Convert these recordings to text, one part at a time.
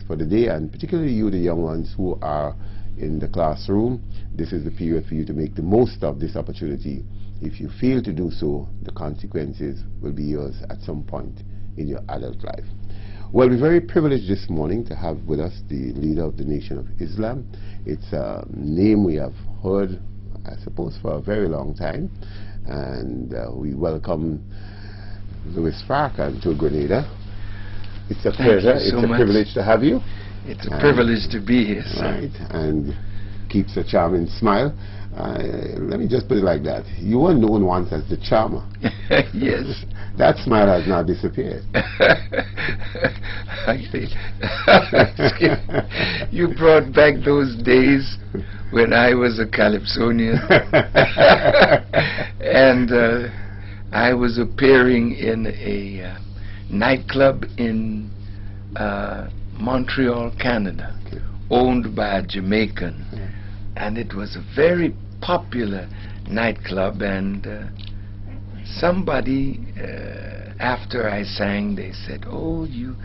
for the day, and particularly you, the young ones who are in the classroom, this is the period for you to make the most of this opportunity. If you fail to do so, the consequences will be yours at some point in your adult life. Well, we're very privileged this morning to have with us the leader of the Nation of Islam. It's a name we have heard, I suppose, for a very long time, and we welcome Louis Farrakhan to Grenada. It's a pleasure. It's a privilege to have you. It's a privilege to be here, sir. Right, and keeps a charming smile. Let me just put it like that. You were known once as the charmer. Yes. That smile has now disappeared. You brought back those days when I was a Calypsonian. And I was appearing in a nightclub in Montreal, Canada, owned by a Jamaican. And it was a very popular nightclub, and somebody, after I sang, they said, "Oh, you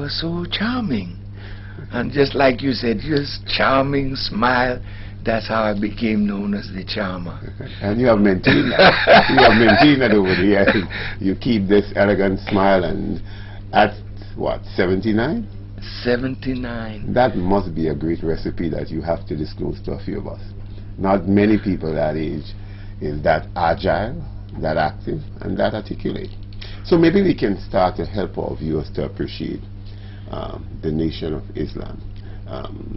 are so charming." And just like you said, just charming, smile. That's how I became known as the charmer. And you have maintained that. You have maintained that over the years. You keep this elegant smile, and at what, 79? 79. That must be a great recipe that you have to disclose to a few of us. Not many people that age is that agile, that active, and that articulate. So maybe we can start to help our viewers to appreciate the Nation of Islam.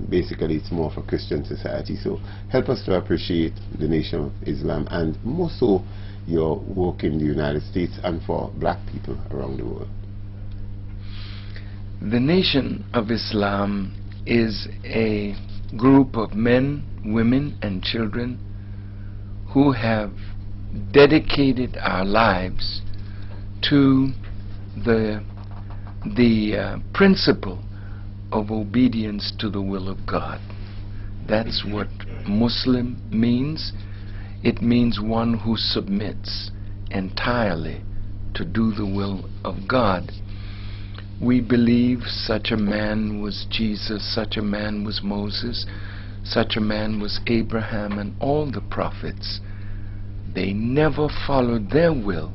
Basically, it's more for Christian society. So help us to appreciate the Nation of Islam, and more so your work in the United States and for black people around the world. The Nation of Islam is a group of men, women, and children who have dedicated our lives to the principle of obedience to the will of God. That's what Muslim means. It means one who submits entirely to do the will of God. We believe such a man was Jesus, such a man was Moses, such a man was Abraham, and all the prophets. They never followed their will.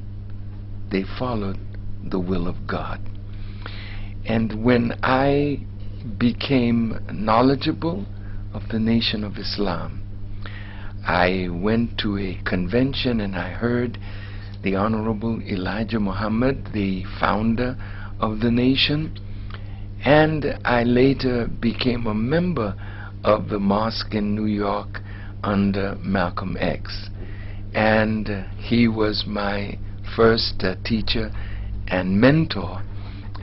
They followed the will of God. And when I became knowledgeable of the Nation of Islam, I went to a convention and I heard the Honorable Elijah Muhammad, the founder of the nation, and I later became a member of the mosque in New York under Malcolm X, and he was my first teacher and mentor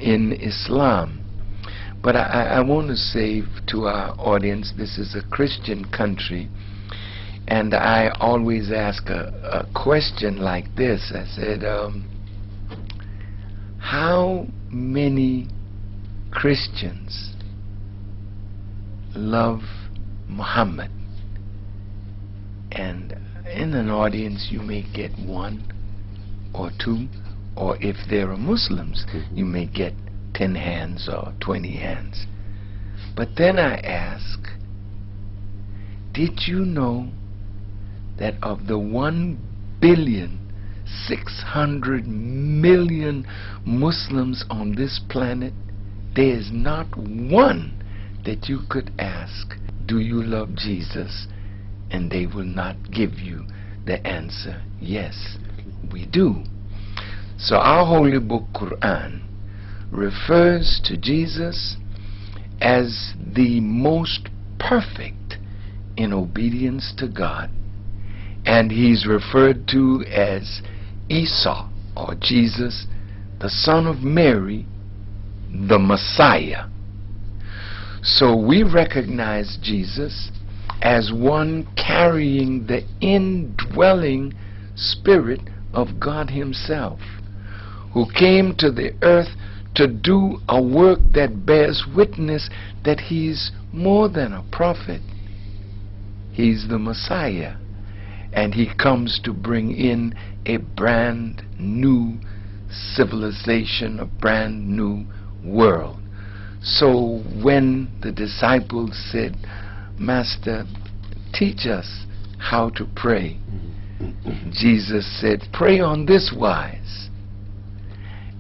in Islam. But I want to say to our audience, this is a Christian country, and I always ask a question like this. I said, how many Christians love Muhammad? And in an audience you may get one or two, or if there are Muslims, you may get 10 hands or 20 hands. But then I ask, did you know that of the 1,600,000,000 Muslims on this planet, there is not one that you could ask, do you love Jesus? And they will not give you the answer, yes, we do. So our holy book, Quran, refers to Jesus as the most perfect in obedience to God. And he's referred to as Isa, or Jesus, the son of Mary, the Messiah. So we recognize Jesus as one carrying the indwelling Spirit of God himself, who came to the earth to do a work that bears witness that he's more than a prophet. He's the Messiah, and he comes to bring in a brand new civilization, a brand new world. So when the disciples said, Master, teach us how to pray, Jesus said, pray on this wise.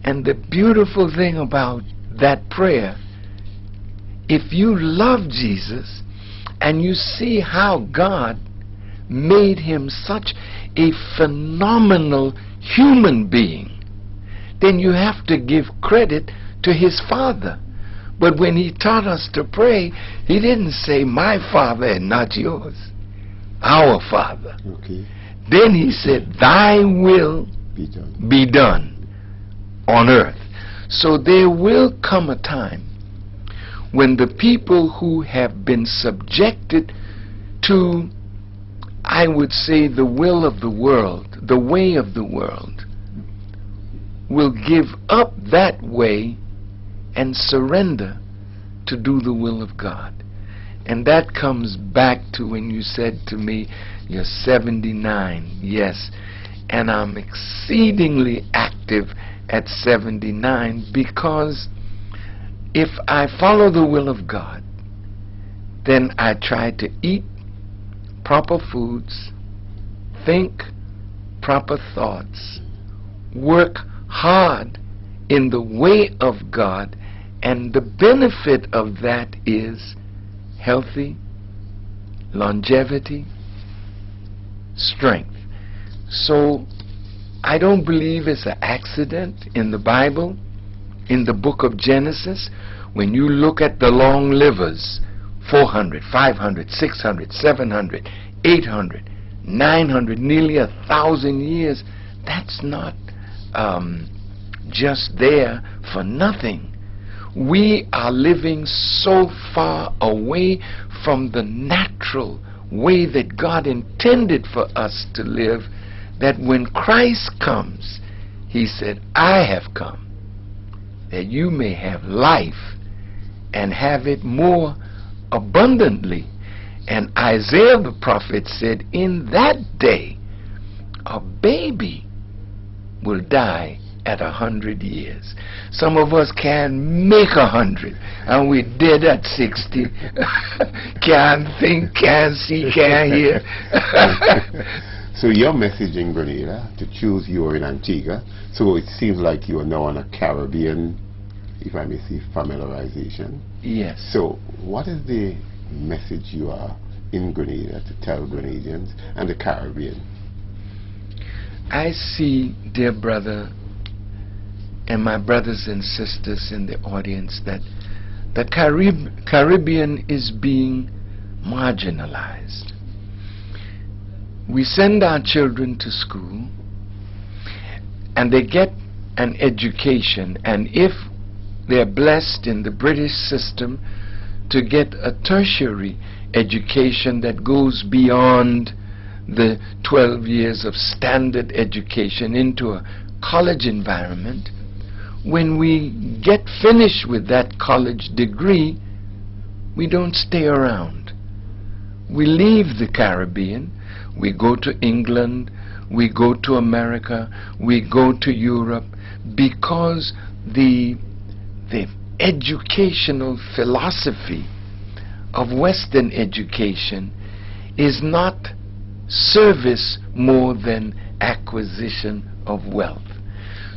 And the beautiful thing about that prayer, if you love Jesus and you see how God made him such a phenomenal human being, then you have to give credit to his Father. But when he taught us to pray, he didn't say, my Father and not yours, our Father. Okay. Then he said, thy will be done on earth. So there will come a time when the people who have been subjected to, I would say, the will of the world, the way of the world, will give up that way and surrender to do the will of God. And that comes back to when you said to me, you're 79. Yes, and I'm exceedingly active at 79, because if I follow the will of God, then I try to eat proper foods, think proper thoughts, work hard in the way of God, and the benefit of that is healthy, longevity, strength. So I don't believe it's an accident in the Bible, in the book of Genesis, when you look at the long livers, 400, 500, 600, 700, 800, 900, nearly 1,000 years. That's not just there for nothing. We are living so far away from the natural way that God intended for us to live, that when Christ comes, he said, I have come that you may have life and have it more abundantly. And Isaiah the prophet said, in that day a baby will die at 100 years. Some of us can make 100, and we're dead at 60. Can't think, can't see, can't hear. So your message in Grenada, to choose you are in Antigua, so it seems like you are now on a Caribbean, if I may say, familiarization. Yes. So what is the message you are in Grenada to tell Grenadians and the Caribbean? I see, dear brother, and my brothers and sisters in the audience, that the Caribbean is being marginalized. We send our children to school and they get an education, and if they're blessed in the British system to get a tertiary education that goes beyond the 12 years of standard education into a college environment, when we get finished with that college degree, we don't stay around. We leave the Caribbean, we go to England, we go to America, we go to Europe, because the educational philosophy of Western education is not service more than acquisition of wealth.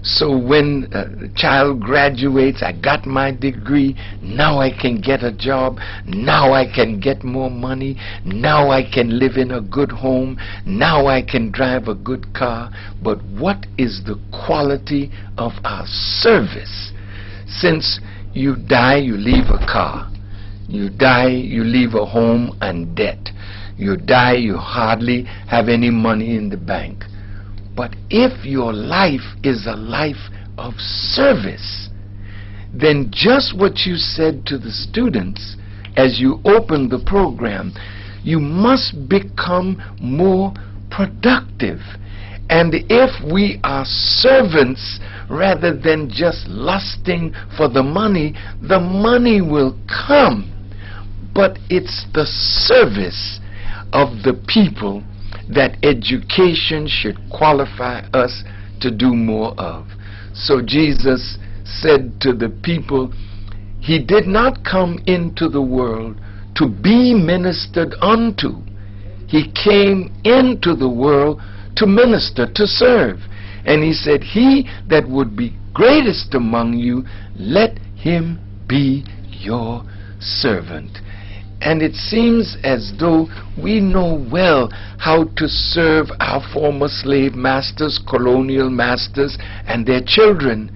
So when a child graduates, I got my degree, now I can get a job, now I can get more money, now I can live in a good home, now I can drive a good car. But what is the quality of our service? Since you die, you leave a car. You die, you leave a home and debt. You die, you hardly have any money in the bank. But if your life is a life of service, then just what you said to the students as you opened the program, you must become more productive. And if we are servants rather than just lusting for the money will come. But it's the service of the people that education should qualify us to do more of. So Jesus said to the people, He did not come into the world to be ministered unto. He came into the world to minister, to serve. And he said, he that would be greatest among you, let him be your servant. And it seems as though we know well how to serve our former slave masters, colonial masters, and their children.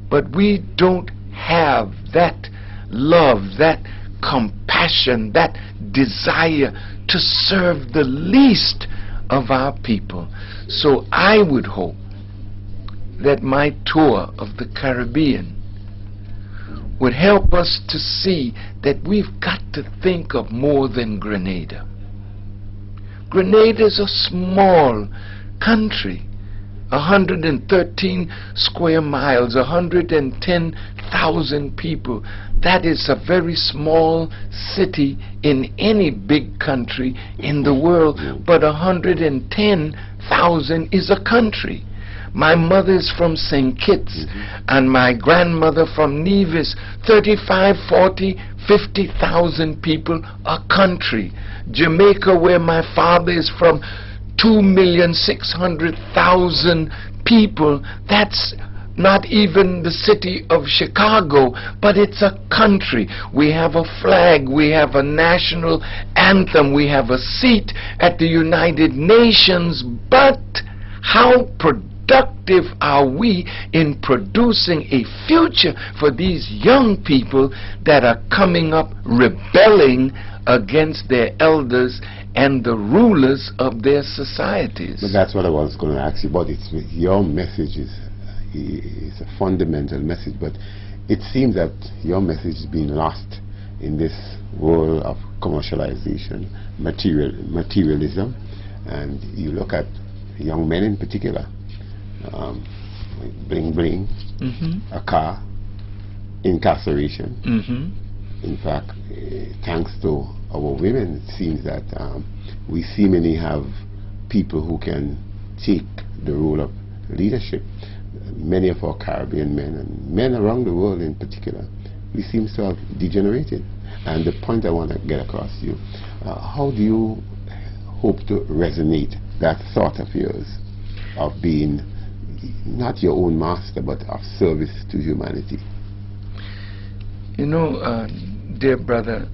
But we don't have that love, that compassion, that desire to serve the least of our people. So I would hope that my tour of the Caribbean would help us to see that we've got to think of more than Grenada. Grenada is a small country, 113 square miles, 110,000 people. That is a very small city in any big country in the world, but 110,000 is a country. My mother is from St. Kitts, and my grandmother from Nevis. 35, 40, 50,000 people, a country. Jamaica, where my father is from, 2,600,000 people. That's not even the city of Chicago, but it's a country. We have a flag, we have a national anthem, we have a seat at the United Nations, but how productive are we in producing a future for these young people that are coming up rebelling against their elders and the rulers of their societies? But that's what I was going to ask you about. It's your message is a fundamental message, but it seems that your message is being lost in this world of commercialization, materialism, and you look at young men in particular. Bling bling, a car, incarceration. In fact, thanks to our women, it seems that we seemingly have people who can take the role of leadership. Many of our Caribbean men, and men around the world in particular, we seem to have degenerated. And the point I want to get across to you, how do you hope to resonate that thought of yours of being not your own master, but of service to humanity? You know, dear brother,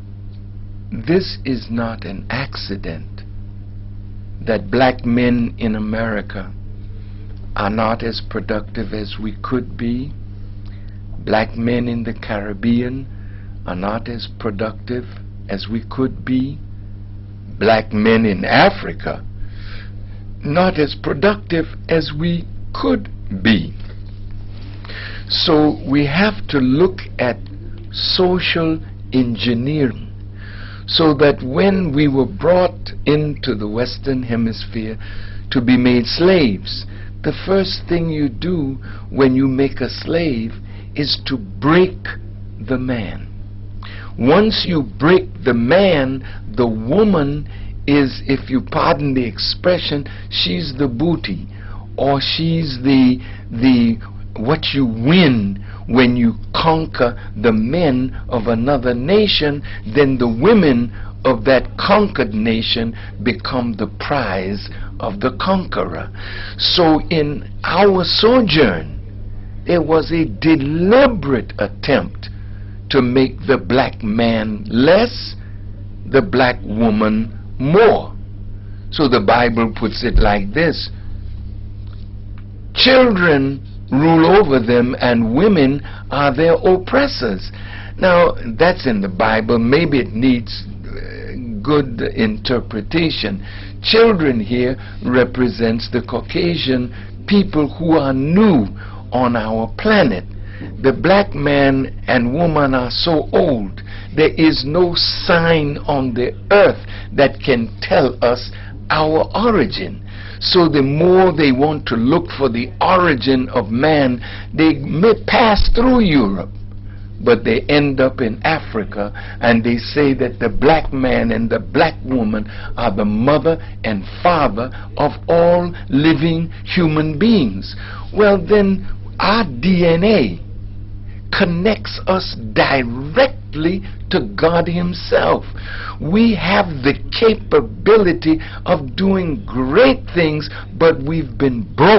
this is not an accident that black men in America are not as productive as we could be. Black men in the Caribbean are not as productive as we could be. Black men in Africa not as productive as we could be. So we have to look at social engineering, so that when we were brought into the Western Hemisphere to be made slaves, the first thing you do when you make a slave is to break the man. Once you break the man, the woman is, if you pardon the expression, she's the booty, or she's the what you win when you conquer the men of another nation. Then the women of that conquered nation become the prize of the conqueror. So in our sojourn, there was a deliberate attempt to make the black man less, the black woman more. So the Bible puts it like this: children rule over them, and women are their oppressors. Now, that's in the Bible. Maybe it needs good interpretation. Children here represents the Caucasian people who are new on our planet. The black man and woman are so old, there is no sign on the earth that can tell us our origin. So the more they want to look for the origin of man, they may pass through Europe, but they end up in Africa, and they say that the black man and the black woman are the mother and father of all living human beings. Well, then our DNA connects us directly to God Himself. We have the capability of doing great things, but we've been broken.